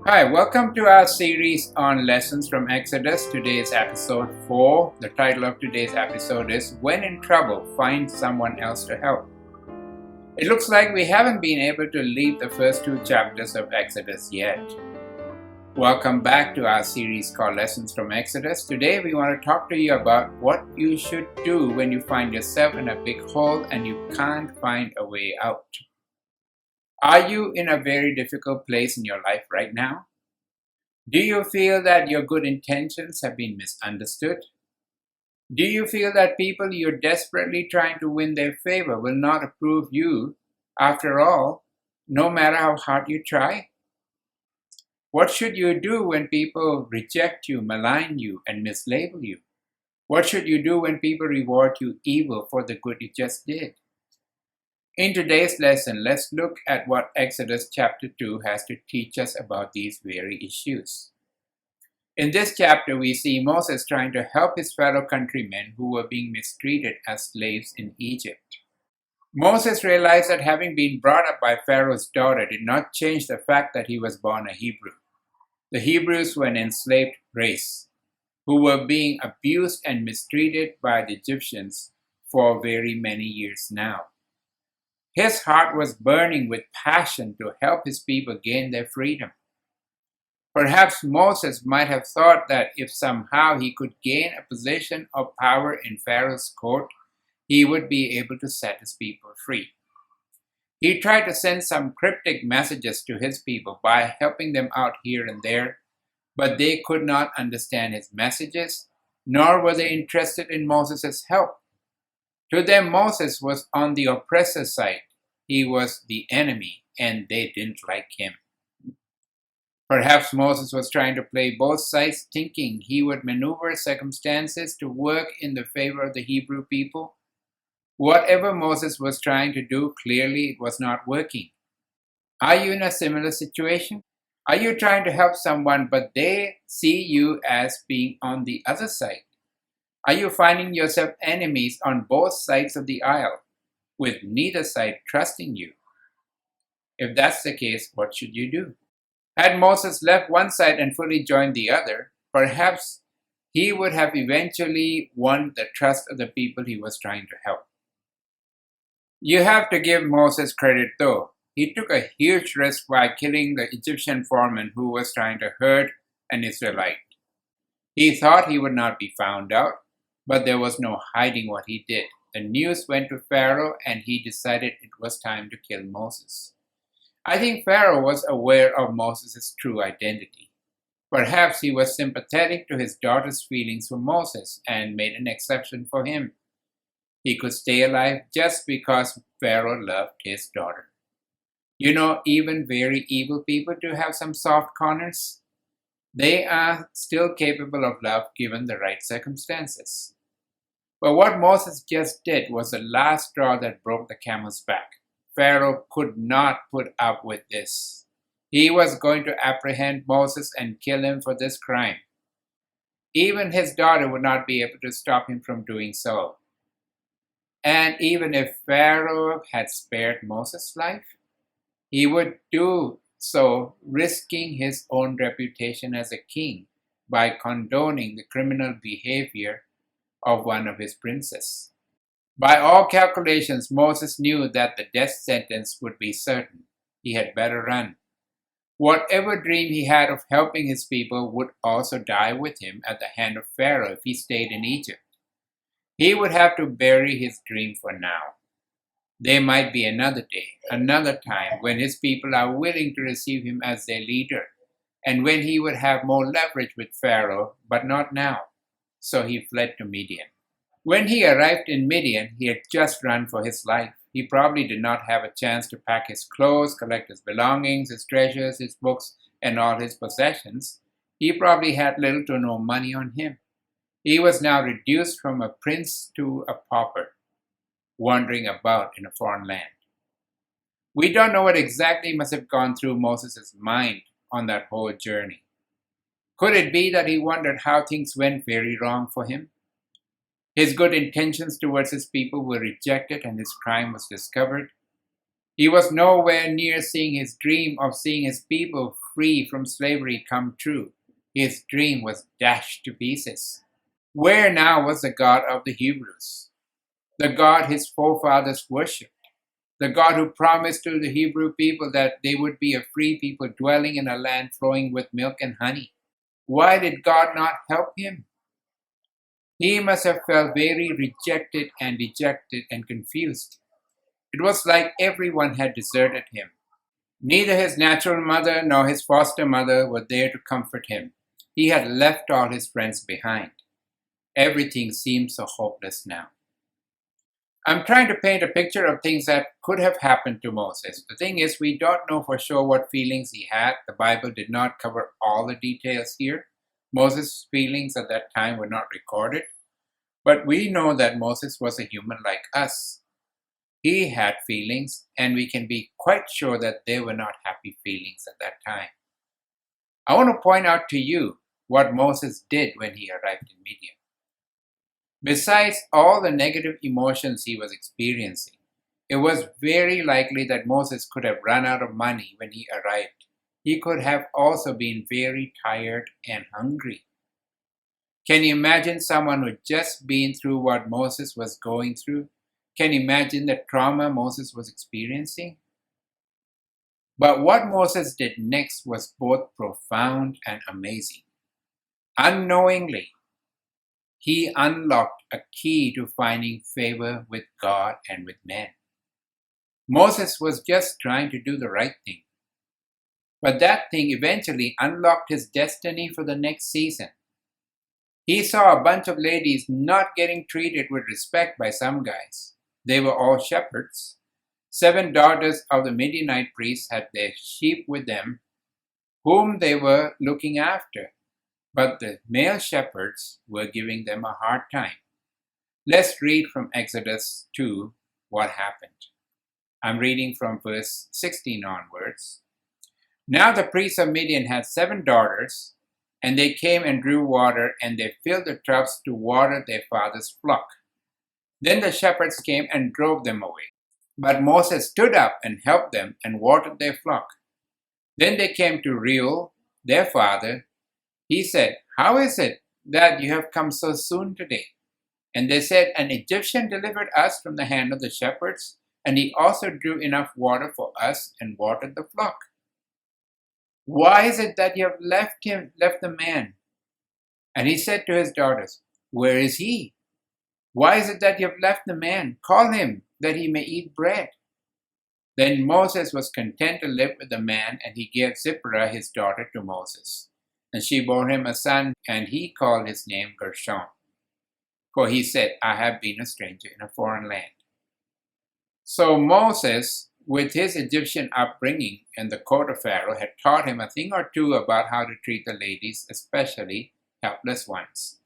Hi, welcome to our series on lessons from Exodus. Today is episode 4. The title of today's episode is When in Trouble, Find Someone Else to Help. It looks like we haven't been able to leave the first 2 chapters of Exodus yet. Welcome back to our series called Lessons from Exodus. Today we want to talk to you about what you should do when you find yourself in a big hole and you can't find a way out. Are you in a very difficult place in your life right now? Do you feel that your good intentions have been misunderstood? Do you feel that people you're desperately trying to win their favor will not approve you after all, no matter how hard you try? What should you do when people reject you, malign you, and mislabel you? What should you do when people reward you evil for the good you just did? In today's lesson, let's look at what Exodus chapter 2 has to teach us about these very issues. In this chapter, we see Moses trying to help his fellow countrymen who were being mistreated as slaves in Egypt. Moses realized that having been brought up by Pharaoh's daughter did not change the fact that he was born a Hebrew. The Hebrews were an enslaved race who were being abused and mistreated by the Egyptians for very many years now. His heart was burning with passion to help his people gain their freedom. Perhaps Moses might have thought that if somehow he could gain a position of power in Pharaoh's court, he would be able to set his people free. He tried to send some cryptic messages to his people by helping them out here and there, but they could not understand his messages, nor were they interested in Moses' help. To them, Moses was on the oppressor's side. He was the enemy, and they didn't like him. Perhaps Moses was trying to play both sides, thinking he would maneuver circumstances to work in the favor of the Hebrew people. Whatever Moses was trying to do, clearly it was not working. Are you in a similar situation? Are you trying to help someone, but they see you as being on the other side? Are you finding yourself enemies on both sides of the aisle, with neither side trusting you? If that's the case, what should you do? Had Moses left one side and fully joined the other, perhaps he would have eventually won the trust of the people he was trying to help. You have to give Moses credit though. He took a huge risk by killing the Egyptian foreman who was trying to hurt an Israelite. He thought he would not be found out, but there was no hiding what he did. The news went to Pharaoh and he decided it was time to kill Moses. I think Pharaoh was aware of Moses' true identity. Perhaps he was sympathetic to his daughter's feelings for Moses and made an exception for him. He could stay alive just because Pharaoh loved his daughter. You know, even very evil people do have some soft corners. They are still capable of love given the right circumstances. But what Moses just did was the last straw that broke the camel's back. Pharaoh could not put up with this. He was going to apprehend Moses and kill him for this crime. Even his daughter would not be able to stop him from doing so. And even if Pharaoh had spared Moses' life, he would do so risking his own reputation as a king by condoning the criminal behavior of one of his princes. By all calculations, Moses knew that the death sentence would be certain. He had better run. Whatever dream he had of helping his people would also die with him at the hand of Pharaoh if he stayed in Egypt. He would have to bury his dream for now. There might be another day, another time, when his people are willing to receive him as their leader, and when he would have more leverage with Pharaoh, but not now. So he fled to Midian. When he arrived in Midian, he had just run for his life. He probably did not have a chance to pack his clothes, collect his belongings, his treasures, his books, and all his possessions. He probably had little to no money on him. He was now reduced from a prince to a pauper, wandering about in a foreign land. We don't know what exactly must have gone through Moses' mind on that whole journey. Could it be that he wondered how things went very wrong for him? His good intentions towards his people were rejected and his crime was discovered. He was nowhere near seeing his dream of seeing his people free from slavery come true. His dream was dashed to pieces. Where now was the God of the Hebrews? The God his forefathers worshipped? The God who promised to the Hebrew people that they would be a free people dwelling in a land flowing with milk and honey? Why did God not help him? He must have felt very rejected and dejected and confused. It was like everyone had deserted him. Neither his natural mother nor his foster mother were there to comfort him. He had left all his friends behind. Everything seemed so hopeless now. I'm trying to paint a picture of things that could have happened to Moses. The thing is, we don't know for sure what feelings he had. The Bible did not cover all the details here. Moses' feelings at that time were not recorded. But we know that Moses was a human like us. He had feelings, and we can be quite sure that they were not happy feelings at that time. I want to point out to you what Moses did when he arrived in Midian. Besides all the negative emotions he was experiencing, it was very likely that Moses could have run out of money when he arrived. He could have also been very tired and hungry. Can you imagine someone who had just been through what Moses was going through? Can you imagine the trauma Moses was experiencing? But what Moses did next was both profound and amazing. Unknowingly, he unlocked a key to finding favor with God and with men. Moses was just trying to do the right thing. But that thing eventually unlocked his destiny for the next season. He saw a bunch of ladies not getting treated with respect by some guys. They were all shepherds. 7 daughters of the Midianite priests had their sheep with them, whom they were looking after. But the male shepherds were giving them a hard time. Let's read from Exodus 2 what happened. I'm reading from verse 16 onwards. Now the priests of Midian had 7 daughters, and they came and drew water, and they filled the troughs to water their father's flock. Then the shepherds came and drove them away. But Moses stood up and helped them and watered their flock. Then they came to Reuel, their father. He said, "How is it that you have come so soon today?" And they said, "An Egyptian delivered us from the hand of the shepherds, and he also drew enough water for us and watered the flock. Why is it that you have left the man?" And he said to his daughters, "Where is he? Why is it that you have left the man? Call him, that he may eat bread." Then Moses was content to live with the man, and he gave Zipporah his daughter to Moses. And she bore him a son, and he called his name Gershom. For he said, "I have been a stranger in a foreign land." So Moses, with his Egyptian upbringing and the court of Pharaoh, had taught him a thing or two about how to treat the ladies, especially helpless ones.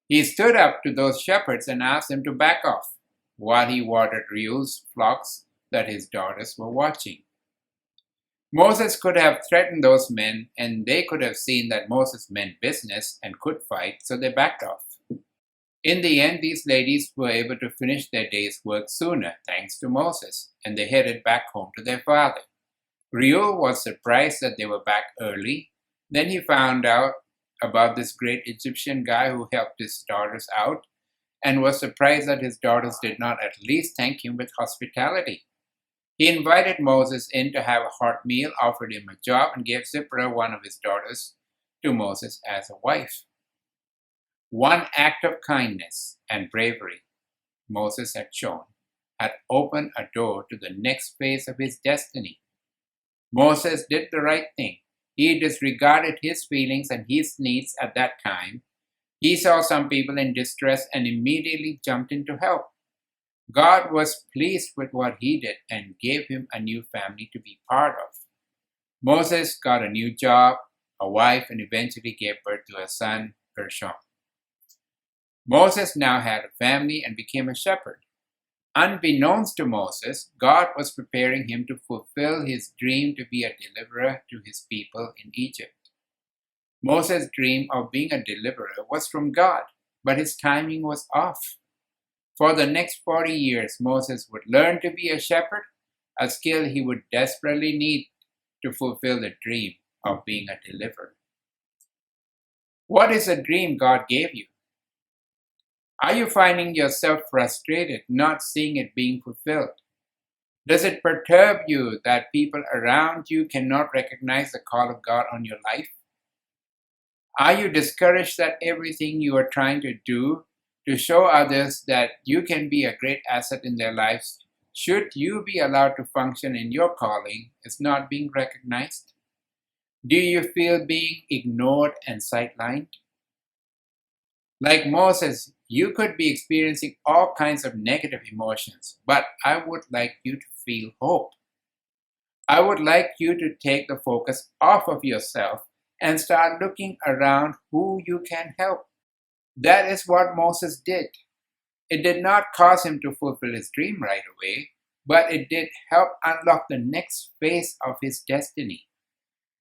He stood up to those shepherds and asked them to back off while he watered Reuel's flocks that his daughters were watching. Moses could have threatened those men, and they could have seen that Moses meant business and could fight, so they backed off. In the end, these ladies were able to finish their day's work sooner, thanks to Moses, and they headed back home to their father. Reuel was surprised that they were back early. Then he found out about this great Egyptian guy who helped his daughters out, and was surprised that his daughters did not at least thank him with hospitality. He invited Moses in to have a hot meal, offered him a job, and gave Zipporah, one of his daughters, to Moses as a wife. One act of kindness and bravery Moses had shown had opened a door to the next phase of his destiny. Moses did the right thing. He disregarded his feelings and his needs at that time. He saw some people in distress and immediately jumped in to help. God was pleased with what he did and gave him a new family to be part of. Moses got a new job, a wife, and eventually gave birth to a son, Gershom. Moses now had a family and became a shepherd. Unbeknownst to Moses, God was preparing him to fulfill his dream to be a deliverer to his people in Egypt. Moses' dream of being a deliverer was from God, but his timing was off. For the next 40 years, Moses would learn to be a shepherd a skill he would desperately need to fulfill the dream of being a deliverer. What is the dream God gave you? Are you finding yourself frustrated, not seeing it being fulfilled? Does it perturb you that people around you cannot recognize the call of God on your life? Are you discouraged that everything you are trying to do to show others that you can be a great asset in their lives, should you be allowed to function in your calling, is not being recognized? Do you feel being ignored and sidelined? Like Moses, you could be experiencing all kinds of negative emotions, but I would like you to feel hope. I would like you to take the focus off of yourself and start looking around who you can help. That is what Moses did. It did not cause him to fulfill his dream right away, but it did help unlock the next phase of his destiny.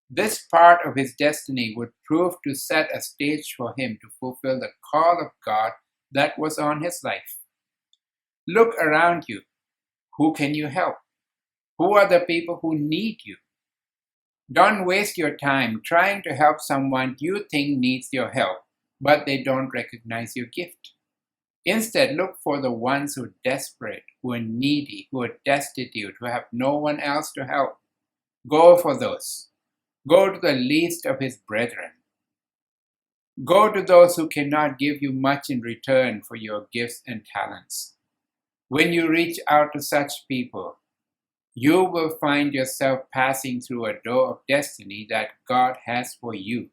This part of his destiny would prove to set a stage for him to fulfill the call of God that was on his life. Look around you. Who can you help? Who are the people who need you? Don't waste your time trying to help someone you think needs your help, but they don't recognize your gift. Instead, look for the ones who are desperate, who are needy, who are destitute, who have no one else to help. Go for those. Go to the least of his brethren. Go to those who cannot give you much in return for your gifts and talents. When you reach out to such people, you will find yourself passing through a door of destiny that God has for you.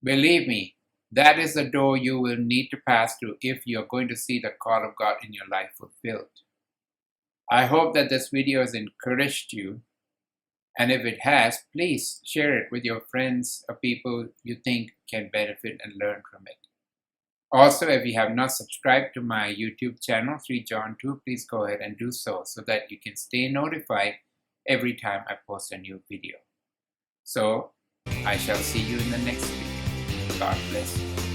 Believe me, that is the door you will need to pass through if you're going to see the call of God in your life fulfilled. I hope that this video has encouraged you, and if it has, please share it with your friends or people you think can benefit and learn from it. Also, if you have not subscribed to my YouTube channel, 3 John 2, please go ahead and do so that you can stay notified every time I post a new video. So, I shall see you in the next video. God bless you.